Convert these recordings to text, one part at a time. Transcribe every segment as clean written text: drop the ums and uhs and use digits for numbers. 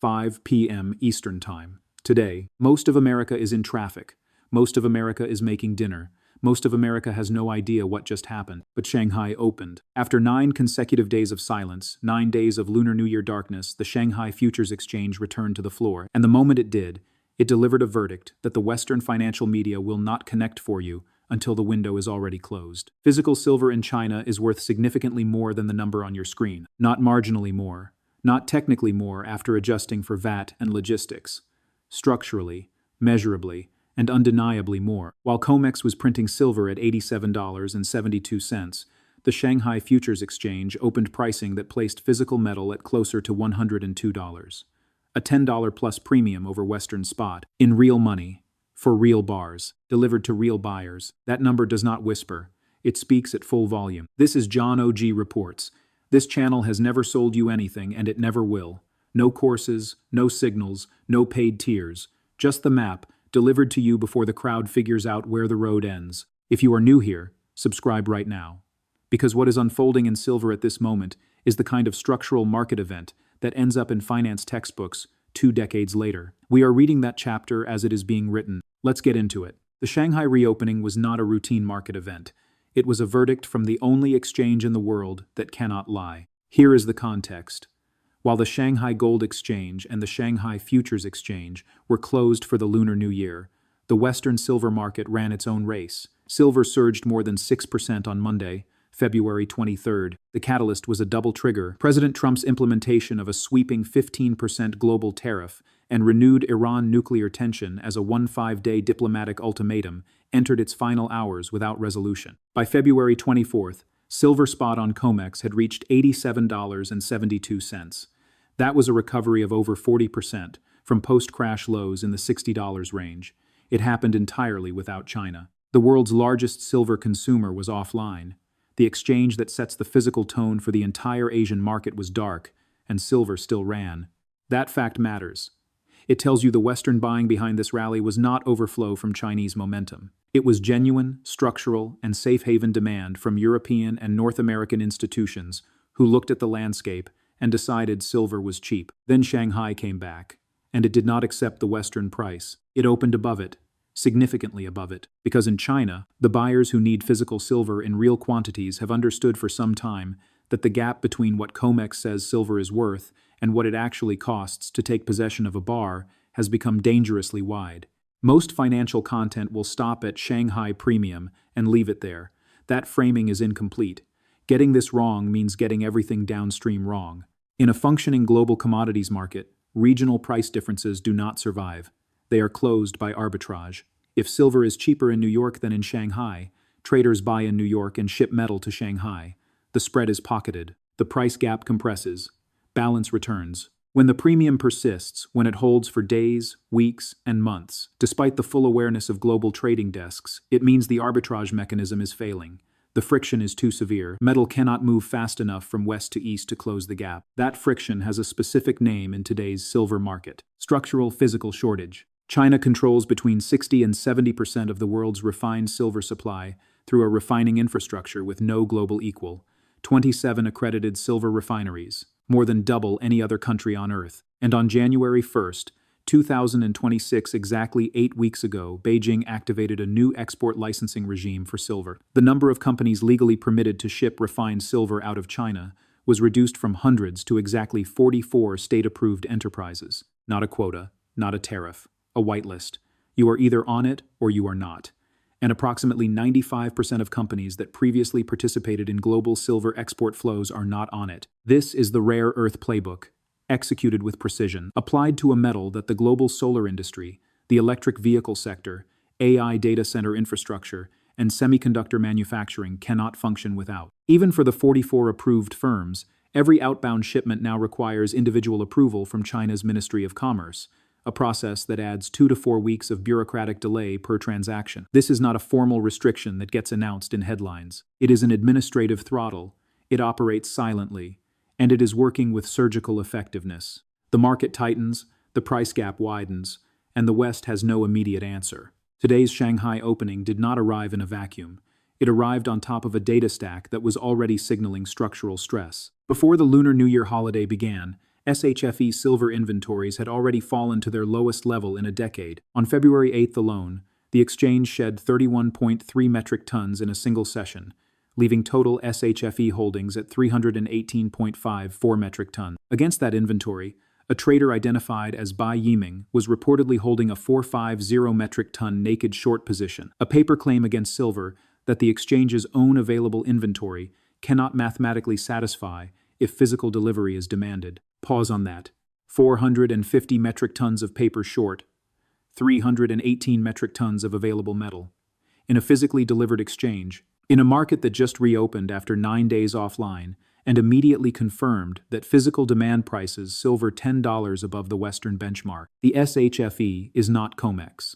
5 p.m. Eastern Time. Today, most of America is in traffic. Most of America is making dinner. Most of America has no idea what just happened, but Shanghai opened. After 9 consecutive days of silence, 9 days of Lunar New Year darkness, the Shanghai Futures Exchange returned to the floor, and the moment it did, it delivered a verdict that the Western financial media will not connect for you until the window is already closed. Physical silver in China is worth significantly more than the number on your screen. Not marginally more, not technically more after adjusting for VAT and logistics. Structurally, measurably, and undeniably more. While COMEX was printing silver at $87.72, the Shanghai Futures Exchange opened pricing that placed physical metal at closer to $102. A $10 plus premium over Western spot, in real money, for real bars, delivered to real buyers. That number does not whisper, it speaks at full volume. This is John O.G. Reports. This channel has never sold you anything, and it never will. No courses, no signals, no paid tiers, just the map, delivered to you before the crowd figures out where the road ends. If you are new here, subscribe right now. Because what is unfolding in silver at this moment is the kind of structural market event that ends up in finance textbooks 2 decades later. We are reading that chapter as it is being written. Let's get into it. The Shanghai reopening was not a routine market event. It was a verdict from the only exchange in the world that cannot lie. Here is the context. While the Shanghai Gold Exchange and the Shanghai Futures Exchange were closed for the Lunar New Year, the Western silver market ran its own race. Silver surged more than 6% on Monday, February 23rd. The catalyst was a double trigger: President Trump's implementation of a sweeping 15% global tariff and renewed Iran nuclear tension as a 15-day diplomatic ultimatum entered its final hours without resolution. By February 24th, silver spot on COMEX had reached $87.72. That was a recovery of over 40% from post-crash lows in the $60 range. It happened entirely without China. The world's largest silver consumer was offline. The exchange that sets the physical tone for the entire Asian market was dark, and silver still ran. That fact matters. It tells you the Western buying behind this rally was not overflow from Chinese momentum. It was genuine, structural, and safe haven demand from European and North American institutions who looked at the landscape and decided silver was cheap. Then Shanghai came back, and it did not accept the Western price. It opened above it, significantly above it, because in China, the buyers who need physical silver in real quantities have understood for some time that the gap between what COMEX says silver is worth and what it actually costs to take possession of a bar has become dangerously wide. Most financial content will stop at Shanghai Premium and leave it there. That framing is incomplete. Getting this wrong means getting everything downstream wrong. In a functioning global commodities market, regional price differences do not survive. They are closed by arbitrage. If silver is cheaper in New York than in Shanghai, traders buy in New York and ship metal to Shanghai. The spread is pocketed. The price gap compresses. Balance returns. When the premium persists, when it holds for days, weeks, and months, despite the full awareness of global trading desks, it means the arbitrage mechanism is failing. The friction is too severe. Metal cannot move fast enough from west to east to close the gap. That friction has a specific name in today's silver market: structural physical shortage. China controls between 60 and 70% of the world's refined silver supply through a refining infrastructure with no global equal. 27 accredited silver refineries, more than double any other country on Earth. And on January 1st, 2026, exactly 8 weeks ago, Beijing activated a new export licensing regime for silver. The number of companies legally permitted to ship refined silver out of China was reduced from hundreds to exactly 44 state-approved enterprises. Not a quota, not a tariff, a whitelist. You are either on it or you are not. And approximately 95% of companies that previously participated in global silver export flows are not on it. This is the rare earth playbook, executed with precision, applied to a metal that the global solar industry, the electric vehicle sector, AI data center infrastructure, and semiconductor manufacturing cannot function without. Even for the 44 approved firms, every outbound shipment now requires individual approval from China's Ministry of Commerce, a process that adds 2 to 4 weeks of bureaucratic delay per transaction. This is not a formal restriction that gets announced in headlines. It is an administrative throttle. It operates silently, and it is working with surgical effectiveness. The market tightens, the price gap widens, and the West has no immediate answer. Today's Shanghai opening did not arrive in a vacuum. It arrived on top of a data stack that was already signaling structural stress. Before the Lunar New Year holiday began, SHFE silver inventories had already fallen to their lowest level in a decade. On February 8th alone, the exchange shed 31.3 metric tons in a single session, leaving total SHFE holdings at 318.54 metric tons. Against that inventory, a trader identified as Bai Yiming was reportedly holding a 450 metric ton naked short position, a paper claim against silver that the exchange's own available inventory cannot mathematically satisfy if physical delivery is demanded. Pause on that. 450 metric tons of paper short, 318 metric tons of available metal. In a physically delivered exchange, in a market that just reopened after 9 days offline and immediately confirmed that physical demand prices silver $10 above the Western benchmark, the SHFE is not COMEX.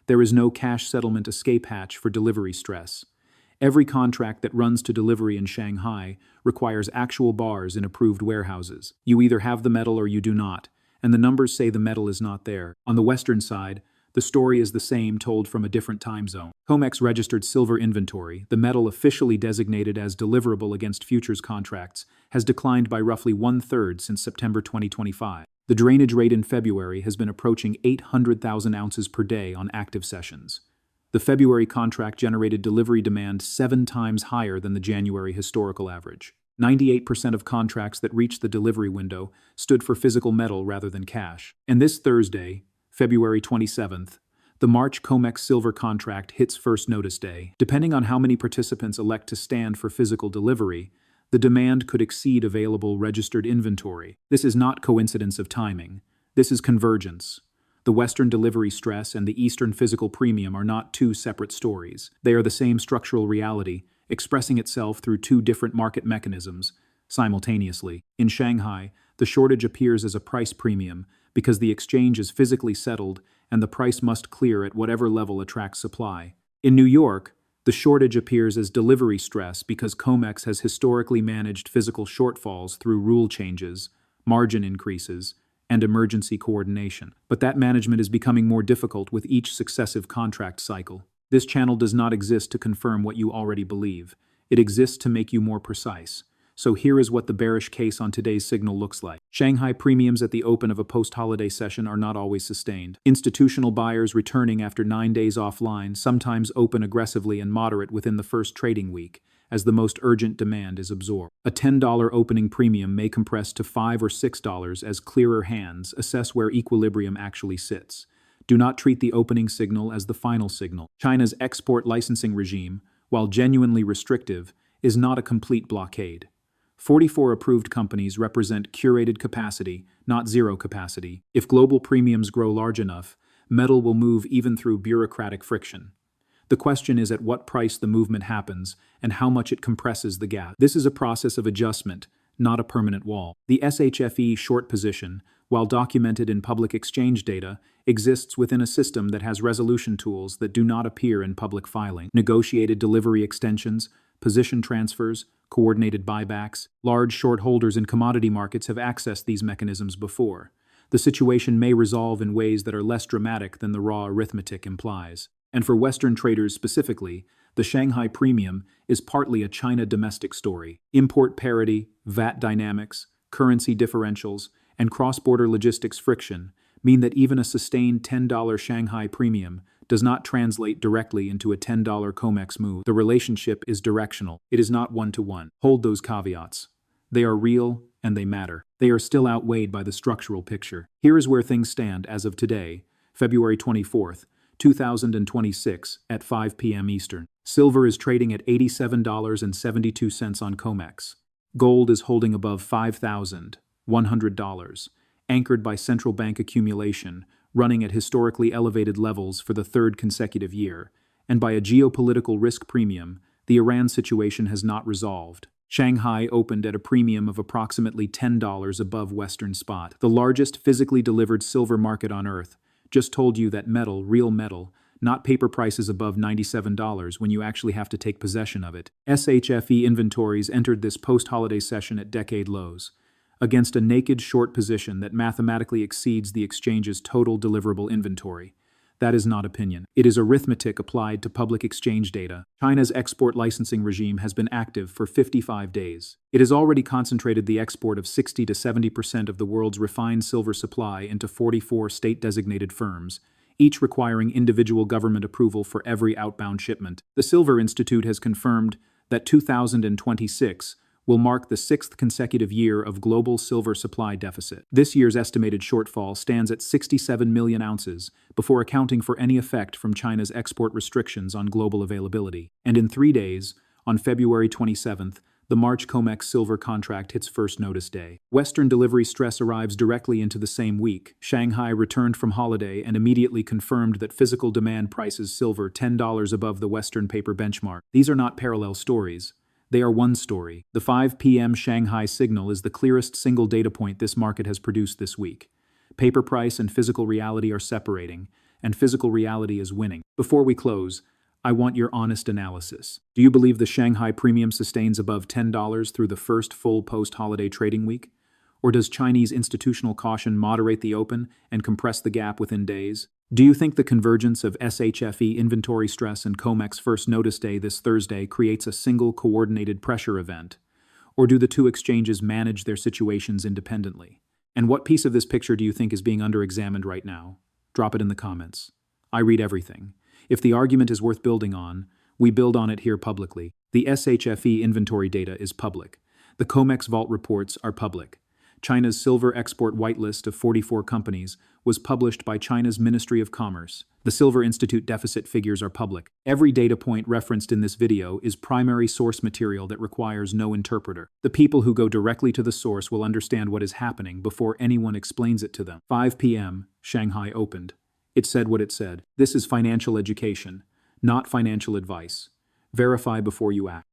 There is no cash settlement escape hatch for delivery stress. Every contract that runs to delivery in Shanghai requires actual bars in approved warehouses. You either have the metal or you do not, and the numbers say the metal is not there. On the Western side, the story is the same told from a different time zone. COMEX registered silver inventory, the metal officially designated as deliverable against futures contracts, has declined by roughly 1/3 since September 2025. The drainage rate in February has been approaching 800,000 ounces per day on active sessions. The February contract generated delivery demand 7 times higher than the January historical average. 98% of contracts that reached the delivery window stood for physical metal rather than cash. And this Thursday, February 27th, the March COMEX silver contract hits first notice day. Depending on how many participants elect to stand for physical delivery, the demand could exceed available registered inventory. This is not coincidence of timing. This is convergence. The Western delivery stress and the Eastern physical premium are not two separate stories. They are the same structural reality, expressing itself through two different market mechanisms simultaneously. In Shanghai, the shortage appears as a price premium because the exchange is physically settled and the price must clear at whatever level attracts supply. In New York, the shortage appears as delivery stress because COMEX has historically managed physical shortfalls through rule changes, margin increases, and emergency coordination. But that management is becoming more difficult with each successive contract cycle. This channel does not exist to confirm what you already believe. It exists to make you more precise. So here is what the bearish case on today's signal looks like. Shanghai premiums at the open of a post-holiday session are not always sustained. Institutional buyers returning after 9 days offline sometimes open aggressively and moderate within the first trading week, as the most urgent demand is absorbed. A $10 opening premium may compress to $5 or $6 as clearer hands assess where equilibrium actually sits. Do not treat the opening signal as the final signal. China's export licensing regime, while genuinely restrictive, is not a complete blockade. 44 approved companies represent curated capacity, not zero capacity. If global premiums grow large enough, metal will move even through bureaucratic friction. The question is at what price the movement happens and how much it compresses the gap. This is a process of adjustment, not a permanent wall. The SHFE short position, while documented in public exchange data, exists within a system that has resolution tools that do not appear in public filing. Negotiated delivery extensions, position transfers, coordinated buybacks, large short holders in commodity markets have accessed these mechanisms before. The situation may resolve in ways that are less dramatic than the raw arithmetic implies. And for Western traders specifically, the Shanghai premium is partly a China domestic story. Import parity, VAT dynamics, currency differentials, and cross-border logistics friction mean that even a sustained $10 Shanghai premium does not translate directly into a $10 COMEX move. The relationship is directional. It is not one-to-one. Hold those caveats. They are real and they matter. They are still outweighed by the structural picture. Here is where things stand as of today, February 24th, 2026 at 5 p.m. Eastern. Silver is trading at $87.72 on COMEX. Gold is holding above $5,100, anchored by central bank accumulation, running at historically elevated levels for the third consecutive year, and by a geopolitical risk premium, the Iran situation has not resolved. Shanghai opened at a premium of approximately $10 above Western spot. The largest physically delivered silver market on Earth just told you that metal, real metal, not paper prices above $97 when you actually have to take possession of it. SHFE inventories entered this post-holiday session at decade lows, against a naked short position that mathematically exceeds the exchange's total deliverable inventory. That is not opinion. It is arithmetic applied to public exchange data. China's export licensing regime has been active for 55 days. It has already concentrated the export of 60 to 70% of the world's refined silver supply into 44 state-designated firms, each requiring individual government approval for every outbound shipment. The Silver Institute has confirmed that 2026 will mark the sixth consecutive year of global silver supply deficit. This year's estimated shortfall stands at 67 million ounces, before accounting for any effect from China's export restrictions on global availability. And in 3 days, on February 27th, the March COMEX silver contract hits first notice day. Western delivery stress arrives directly into the same week. Shanghai returned from holiday and immediately confirmed that physical demand prices silver $10 above the Western paper benchmark. These are not parallel stories. They are one story. The 5 p.m. Shanghai signal is the clearest single data point this market has produced this week. Paper price and physical reality are separating, and physical reality is winning. Before we close, I want your honest analysis. Do you believe the Shanghai premium sustains above $10 through the first full post-holiday trading week? Or does Chinese institutional caution moderate the open and compress the gap within days? Do you think the convergence of SHFE inventory stress and COMEX first notice day this Thursday creates a single coordinated pressure event? Or do the two exchanges manage their situations independently? And what piece of this picture do you think is being under-examined right now? Drop it in the comments. I read everything. If the argument is worth building on, we build on it here publicly. The SHFE inventory data is public. The COMEX vault reports are public. China's silver export whitelist of 44 companies was published by China's Ministry of Commerce. The Silver Institute deficit figures are public. Every data point referenced in this video is primary source material that requires no interpreter. The people who go directly to the source will understand what is happening before anyone explains it to them. 5 p.m., Shanghai opened. It said what it said. This is financial education, not financial advice. Verify before you act.